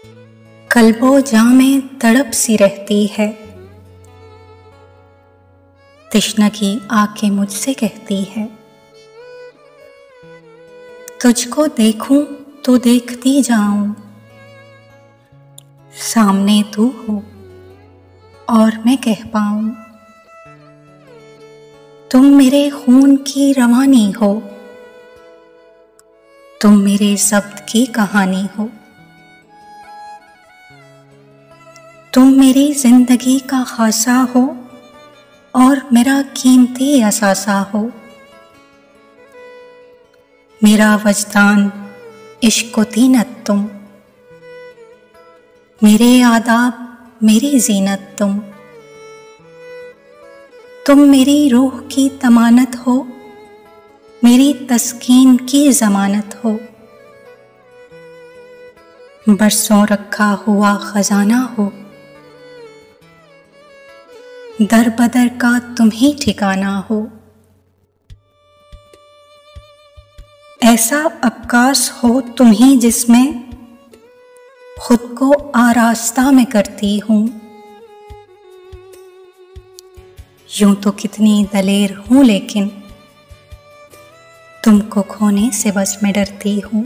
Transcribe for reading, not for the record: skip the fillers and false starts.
कल्बो जां में तड़प सी रहती है, तिश्नगी आके मुझसे कहती है। तुझको देखूं तो देखती जाऊं, सामने तू हो और मैं कह पाऊं। तुम मेरे खून की रवानी हो, तुम मेरे शब्द की कहानी हो। तुम मेरी जिंदगी का खासा हो और मेरा कीमती असासा हो। मेरा वजदान इश्क़ तीनत तुम, मेरे आदाब मेरी जीनत तुम मेरी रूह की तमानत हो, मेरी तस्कीन की ज़मानत हो। बरसों रखा हुआ खजाना हो, दर बदर का तुम ही ठिकाना हो। ऐसा अवकाश हो तुम ही जिसमें खुद को आरास्ता में करती हूँ। यूं तो कितनी दलेर हूँ लेकिन तुमको खोने से बस मैं डरती हूँ।